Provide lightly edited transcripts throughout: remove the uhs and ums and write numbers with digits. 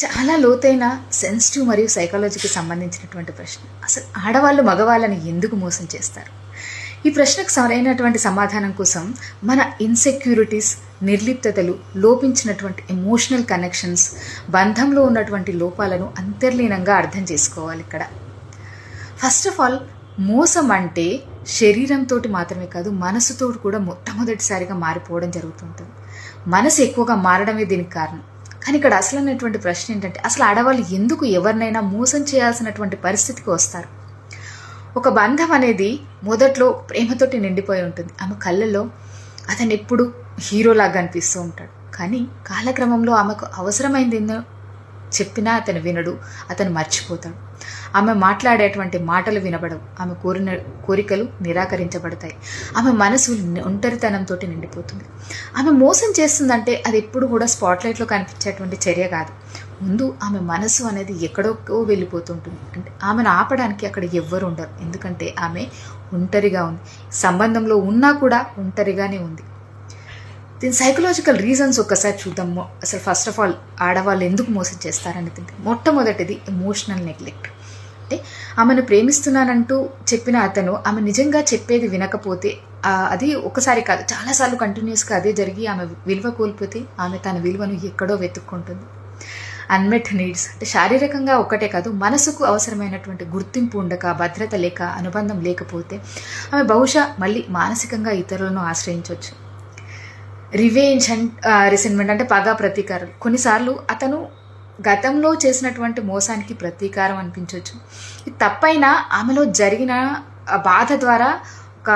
చాలా లోతైన సెన్సిటివ్ మరియు సైకాలజీకి సంబంధించినటువంటి ప్రశ్న. అసలు ఆడవాళ్ళు మగవాళ్ళని ఎందుకు మోసం చేస్తారు? ఈ ప్రశ్నకు సరైనటువంటి సమాధానం కోసం మన ఇన్సెక్యూరిటీస్, నిర్లిప్తతలు, లోపించినటువంటి ఎమోషనల్ కనెక్షన్స్, బంధంలో ఉన్నటువంటి లోపాలను అంతర్లీనంగా అర్థం చేసుకోవాలి. ఇక్కడ ఫస్ట్ ఆఫ్ ఆల్, మోసం అంటే శరీరంతో మాత్రమే కాదు, మనసుతో కూడా మొట్టమొదటిసారిగా మారిపోవడం జరుగుతుంటుంది. మనసు ఎక్కువగా మారడమే దీనికి కారణం. కానీ ఇక్కడ అసలైనటువంటి ప్రశ్న ఏంటంటే, అసలు ఆడవాళ్ళు ఎందుకు ఎవరినైనా మోసం చేయాల్సినటువంటి పరిస్థితికి వస్తారు? ఒక బంధం అనేది మొదట్లో ప్రేమతోటి నిండిపోయి ఉంటుంది. ఆమె కళ్ళల్లో అతను ఎప్పుడు హీరోలాగా అనిపిస్తూ ఉంటాడు. కానీ కాలక్రమంలో ఆమెకు అవసరమైంది ఏందో చెప్పినా అతను వినడు, అతను మర్చిపోతాడు. ఆమె మాట్లాడేటువంటి మాటలు వినబడవు, ఆమె కోరికలు నిరాకరించబడతాయి, ఆమె మనసు ఒంటరితనంతో నిండిపోతుంది. ఆమె మోసం చేస్తుందంటే అది ఎప్పుడు కూడా స్పాట్లైట్లో కనిపించేటువంటి చర్య కాదు. ముందు ఆమె మనసు అనేది ఎక్కడో వెళ్ళిపోతుంటుంది. అంటే ఆమెను ఆపడానికి అక్కడ ఎవ్వరు ఉండరు, ఎందుకంటే ఆమె ఒంటరిగా ఉంది. సంబంధంలో ఉన్నా కూడా ఒంటరిగానే ఉంది. దీని సైకలాజికల్ రీజన్స్ ఒక్కసారి చూద్దాము. అసలు ఫస్ట్ ఆఫ్ ఆల్ ఆడవాళ్ళు ఎందుకు మోసం చేస్తారని తింటే, మొట్టమొదటిది ఎమోషనల్ నెగ్లెక్ట్. అంటే ఆమెను ప్రేమిస్తున్నానంటూ చెప్పిన అతను ఆమె నిజంగా చెప్పేది వినకపోతే, అది ఒకసారి కాదు చాలాసార్లు కంటిన్యూస్గా అదే జరిగి ఆమె విలువ కోల్పోతే ఆమె తన విలువను ఎక్కడో వెతుక్కుంటుంది. అన్మెట్ నీడ్స్ అంటే శారీరకంగా ఒక్కటే కాదు, మనసుకు అవసరమైనటువంటి గుర్తింపు ఉండక, భద్రత లేక, అనుబంధం లేకపోతే ఆమె బహుశా మళ్ళీ మానసికంగా ఇతరులను ఆశ్రయించవచ్చు. రివెంజ్ అండ్ రిసెంట్మెంట్ అంటే పగ, ప్రతీకారం. కొన్నిసార్లు అతను గతంలో చేసినటువంటి మోసానికి ప్రతీకారం అనిపించవచ్చు. ఇది తప్పైనా ఆమెలో జరిగిన బాధ ద్వారా ఒక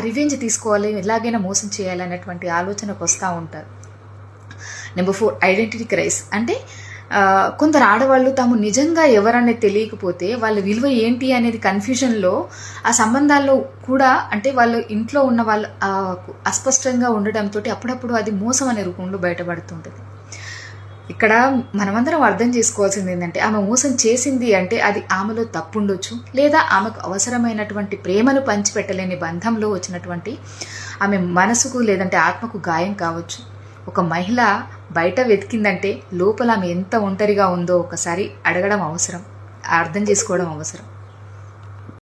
రివెంజ్ తీసుకోవాలి, ఎలాగైనా మోసం చేయాలి అనేటువంటి ఆలోచనకు వస్తూ ఉంటారు. Number 4, identity crisis. అంటే కొందరు ఆడవాళ్ళు తాము నిజంగా ఎవరనేది తెలియకపోతే వాళ్ళ విలువ ఏంటి అనేది కన్ఫ్యూజన్లో ఆ సంబంధాల్లో కూడా, అంటే వాళ్ళు ఇంట్లో ఉన్న వాళ్ళు అస్పష్టంగా ఉండడంతో అప్పుడప్పుడు అది మోసం అనే రూపంలో బయటపడుతుంటుంది. ఇక్కడ మనమందరం అర్థం చేసుకోవాల్సింది ఏంటంటే, ఆమె మోసం చేసింది అంటే అది ఆమెలో తప్పు ఉండొచ్చు, లేదా ఆమెకు అవసరమైనటువంటి ప్రేమను పంచిపెట్టలేని బంధంలో వచ్చినటువంటి ఆమె మనసుకు లేదంటే ఆత్మకు గాయం కావచ్చు. ఒక మహిళ బయట వెతికిందంటే లోపల ఆమె ఎంత ఒంటరిగా ఉందో ఒకసారి అడగడం అవసరం, అర్థం చేసుకోవడం అవసరం.